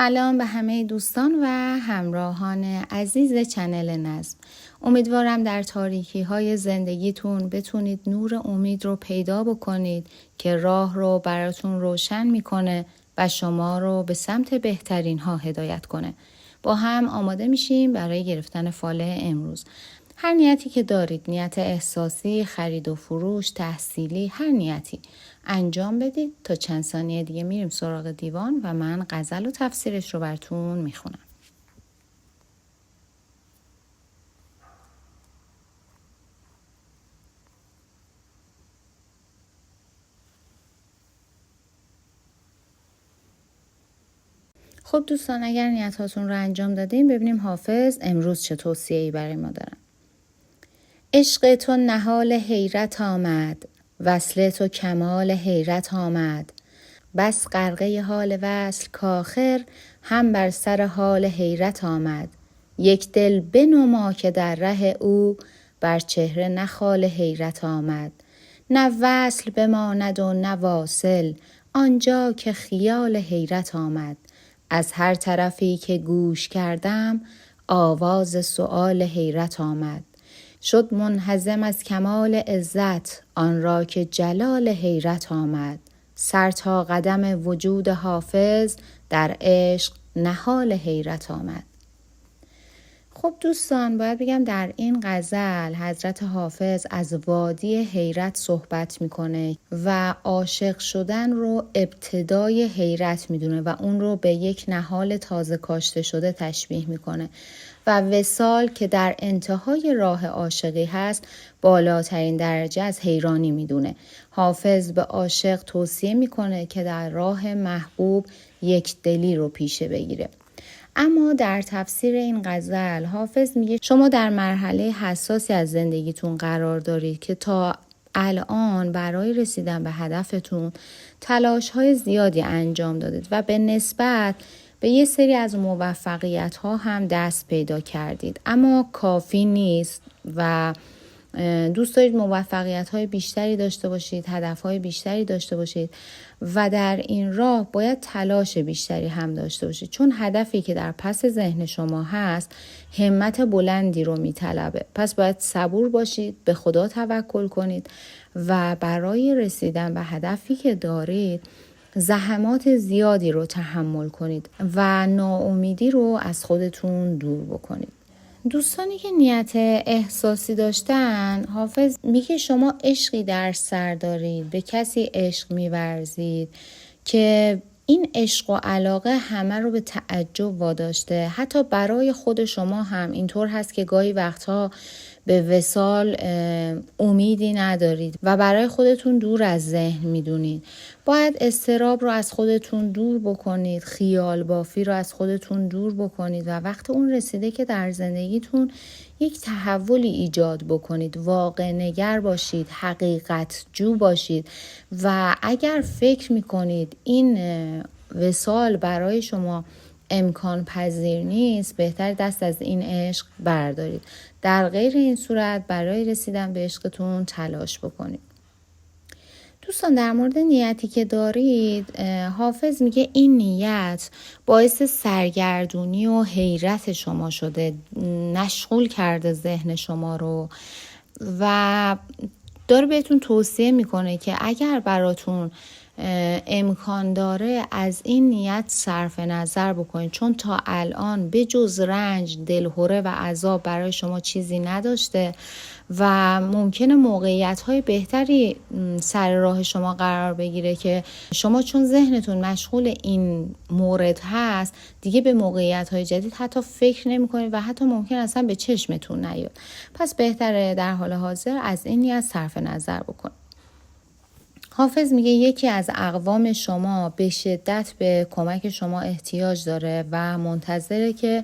سلام به همه دوستان و همراهان عزیز چنل نظم. امیدوارم در تاریکی های زندگیتون بتونید نور امید رو پیدا بکنید که راه رو براتون روشن میکنه و شما رو به سمت بهترین ها هدایت کنه. با هم آماده میشیم برای گرفتن فال امروز. هر نیتی که دارید، نیت احساسی، خرید و فروش، تحصیلی، هر نیتی انجام بدید. تا چند ثانیه دیگه میریم سراغ دیوان و من غزل و تفسیرش رو براتون میخونم. خب دوستان، اگر نیتاتون رو انجام دادیم ببینیم حافظ امروز چه توصیه‌ای برای ما دارن. عشق تو نهال حیرت آمد، وصل تو کمال حیرت آمد. بس غرقه حال وصل کآخر هم بر سر حال حیرت آمد. یک دل بنما که در ره او بر چهره نه خال حیرت آمد. نه وصل بماند و نه واصل آنجا که خیال حیرت آمد. از هر طرفی که گوش کردم آواز سؤال حیرت آمد. شد منهزم از کمال عزت آن را که جلال حیرت آمد. سر تا قدم وجود حافظ در عشق نهال حیرت آمد. خب دوستان، باید بگم در این غزل حضرت حافظ از وادی حیرت صحبت میکنه و عاشق شدن رو ابتدای حیرت میدونه و اون رو به یک نهال تازه کاشته شده تشبیه میکنه و وصال که در انتهای راه عاشقی هست بالاترین درجه از حیرانی میدونه. حافظ به عاشق توصیه میکنه که در راه محبوب یک دلی رو پیشه بگیره. اما در تفسیر این غزل حافظ میگه شما در مرحله حساسی از زندگیتون قرار دارید که تا الان برای رسیدن به هدفتون تلاش‌های زیادی انجام دادید و به نسبت به یه سری از موفقیت‌ها هم دست پیدا کردید، اما کافی نیست و دوست دارید موفقیت‌های بیشتری داشته باشید، هدف‌های بیشتری داشته باشید و در این راه باید تلاش بیشتری هم داشته باشید، چون هدفی که در پس ذهن شما هست همت بلندی رو میطلبه. پس باید صبور باشید، به خدا توکل کنید و برای رسیدن به هدفی که دارید زحمات زیادی رو تحمل کنید و ناامیدی رو از خودتون دور بکنید. دوستانی که نیت احساسی داشتن، حافظ میگه شما عشقی در سر دارید، به کسی عشق میورزید که این عشق و علاقه همه رو به تعجب واداشته. حتی برای خود شما هم اینطور هست که گاهی وقتها به وصال امیدی ندارید و برای خودتون دور از ذهن میدونید. باید اضطراب رو از خودتون دور بکنید، خیال بافی رو از خودتون دور بکنید و وقت اون رسیده که در زندگیتون یک تحولی ایجاد بکنید. واقع نگر باشید، حقیقت جو باشید و اگر فکر میکنید این وصال برای شما امکان پذیر نیست، بهتر دست از این عشق بردارید. در غیر این صورت برای رسیدن به عشقتون تلاش بکنید. دوستان، در مورد نیتی که دارید، حافظ میگه این نیت باعث سرگردونی و حیرت شما شده، مشغول کرده ذهن شما رو و داره بهتون توصیه میکنه که اگر براتون امکان داره از این نیت صرف نظر بکنید، چون تا الان به جز رنج، دلهره و عذاب برای شما چیزی نداشته و ممکنه موقعیت‌های بهتری سر راه شما قرار بگیره که شما چون ذهنتون مشغول این مورد هست دیگه به موقعیت‌های جدید حتی فکر نمی‌کنید و حتی ممکن اصلا به چشمتون نیاد. پس بهتره در حال حاضر از این نیت صرف نظر بکنید. حافظ میگه یکی از اقوام شما به شدت به کمک شما احتیاج داره و منتظره که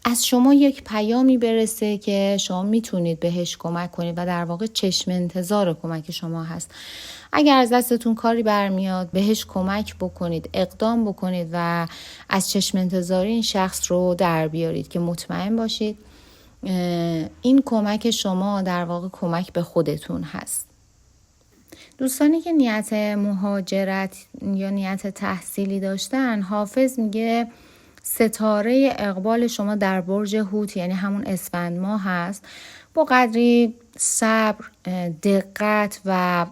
از شما یک پیامی برسه که شما میتونید بهش کمک کنید و در واقع چشم انتظار کمک شما هست. اگر از دستتون کاری برمیاد بهش کمک بکنید، اقدام بکنید و از چشم انتظار این شخص رو در بیارید که مطمئن باشید این کمک شما در واقع کمک به خودتون هست. دوستانی که نیت مهاجرت یا نیت تحصیلی داشتن، حافظ میگه ستاره اقبال شما در برج حوت یعنی همون اسفند ماه هست. با قدری صبر، دقت و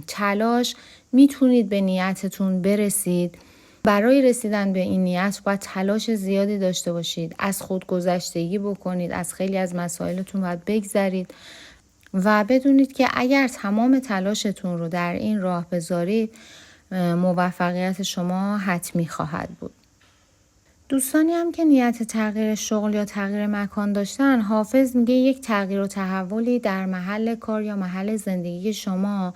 تلاش میتونید به نیتتون برسید. برای رسیدن به این نیت باید تلاش زیادی داشته باشید، از خودگذشتگی بکنید، از خیلی از مسائلتون باید بگذرید و بدونید که اگر تمام تلاشتون رو در این راه بذارید موفقیت شما حتمی خواهد بود. دوستانی هم که نیت تغییر شغل یا تغییر مکان داشتن، حافظ میگه یک تغییر و تحولی در محل کار یا محل زندگی شما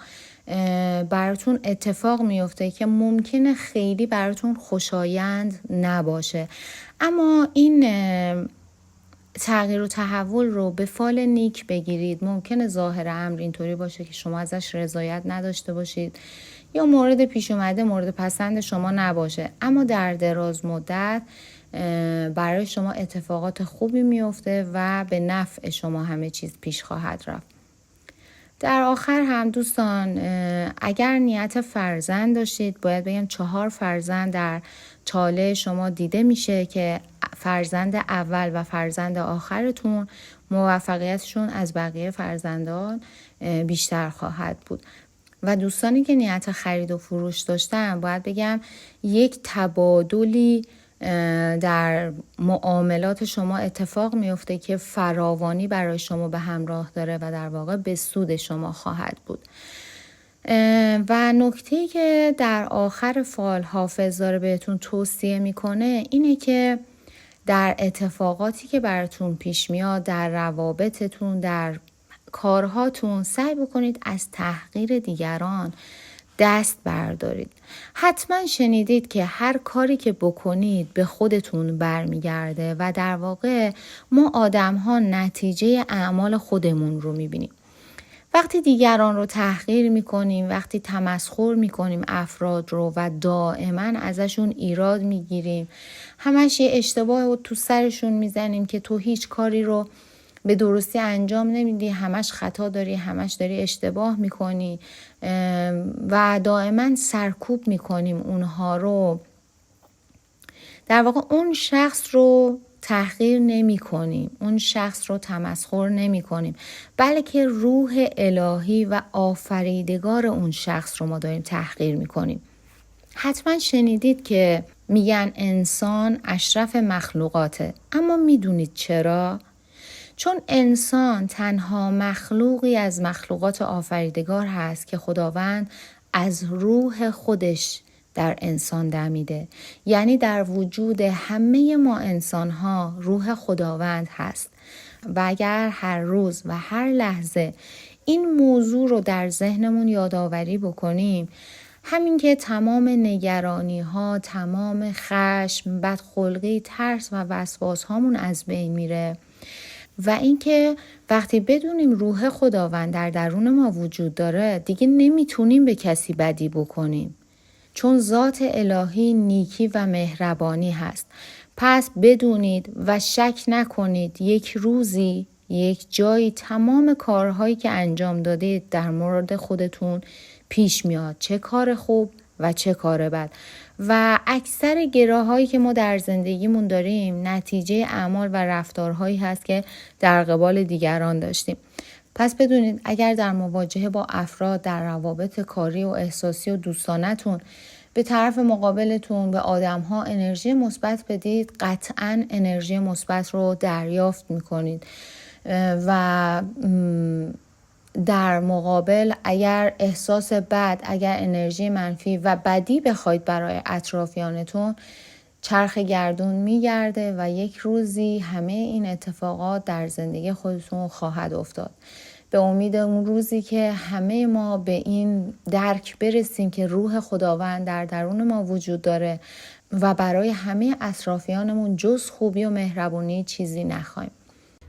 براتون اتفاق میفته که ممکنه خیلی براتون خوشایند نباشه، اما این تغییر و تحول رو به فال نیک بگیرید. ممکنه ظاهر امر اینطوری باشه که شما ازش رضایت نداشته باشید یا مورد پیش اومده مورد پسند شما نباشه، اما در دراز مدت برای شما اتفاقات خوبی میفته و به نفع شما همه چیز پیش خواهد رفت. در آخر هم دوستان، اگر نیت فرزند داشتید، باید بگم 4 فرزند در چاله شما دیده میشه که فرزند اول و فرزند آخرتون موفقیتشون از بقیه فرزندان بیشتر خواهد بود. و دوستانی که نیت خرید و فروش داشتن، باید بگم یک تبادلی در معاملات شما اتفاق میفته که فراوانی برای شما به همراه داره و در واقع به سود شما خواهد بود. و نکته‌ای که در آخر فال حافظ داره بهتون توصیه میکنه اینه که در اتفاقاتی که براتون پیش میاد، در روابطتون، در کارهاتون، سعی بکنید از تحقیر دیگران دست بردارید. حتما شنیدید که هر کاری که بکنید به خودتون برمیگرده و در واقع ما آدم ها نتیجه اعمال خودمون رو میبینیم. وقتی دیگران رو تحقیر میکنیم، وقتی تمسخر میکنیم افراد رو و دائما ازشون ایراد میگیریم، همش یه اشتباه رو تو سرشون میزنیم که تو هیچ کاری رو به درستی انجام نمیدی، همش خطا داری، همش داری اشتباه میکنی و دائما سرکوب میکنیم اونها رو، در واقع اون شخص رو تحقیر نمی کنیم، اون شخص رو تمسخر نمی کنیم، بلکه روح الهی و آفریدگار اون شخص رو ما داریم تحقیر می کنیم. حتما شنیدید که میگن انسان اشرف مخلوقاته، اما میدونید چرا؟ چون انسان تنها مخلوقی از مخلوقات آفریدگار هست که خداوند از روح خودش در انسان دمیده. یعنی در وجود همه ما انسان ها روح خداوند هست و اگر هر روز و هر لحظه این موضوع رو در ذهنمون یادآوری بکنیم، همین که تمام نگرانی ها، تمام خشم، بدخلقی، ترس و وسواس هامون از بین میره. و اینکه وقتی بدونیم روح خداوند در درون ما وجود داره، دیگه نمیتونیم به کسی بدی بکنیم، چون ذات الهی نیکی و مهربانی هست. پس بدونید و شک نکنید یک روزی، یک جایی تمام کارهایی که انجام دادید در مورد خودتون پیش میاد، چه کار خوب و چه کار بد. و اکثر گره‌هایی که ما در زندگیمون داریم نتیجه اعمال و رفتارهایی هست که در قبال دیگران داشتیم. پس بدونید اگر در مواجهه با افراد در روابط کاری و احساسی و دوستانتون به طرف مقابلتون، به آدم‌ها انرژی مثبت بدید، قطعاً انرژی مثبت رو دریافت می‌کنید. و در مقابل اگر احساس بد، اگر انرژی منفی و بدی بخواید برای اطرافیانتون، چرخ گردون میگرده و یک روزی همه این اتفاقات در زندگی خودتون خواهد افتاد. به امید اون روزی که همه ما به این درک برسیم که روح خداوند در درون ما وجود داره و برای همه اطرافیانمون جز خوبی و مهربونی چیزی نخوایم.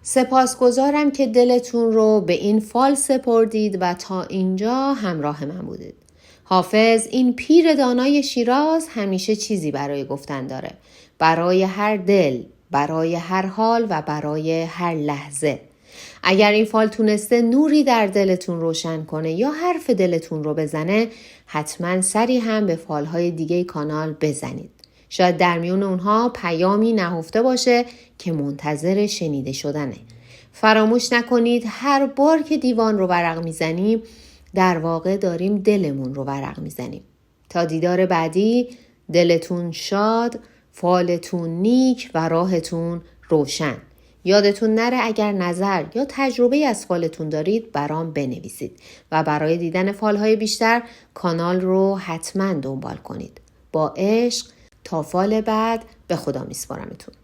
سپاسگزارم که دلتون رو به این فال سپردید و تا اینجا همراه من بودید. حافظ این پیر دانای شیراز همیشه چیزی برای گفتن داره. برای هر دل، برای هر حال و برای هر لحظه. اگر این فال تونسته نوری در دلتون روشن کنه یا حرف دلتون رو بزنه، حتما سری هم به فالهای دیگه کانال بزنید. شاید در میون اونها پیامی نهفته باشه که منتظر شنیده شدنه. فراموش نکنید هر بار که دیوان رو ورق میزنیم در واقع داریم دلمون رو ورق میزنیم. تا دیدار بعدی، دلتون شاد، فالتون نیک و راهتون روشن. یادتون نره اگر نظر یا تجربه از فالتون دارید برام بنویسید و برای دیدن فالهای بیشتر کانال رو حتما دنبال کنید. با عشق تا فال بعد، به خدا میسپارمتون.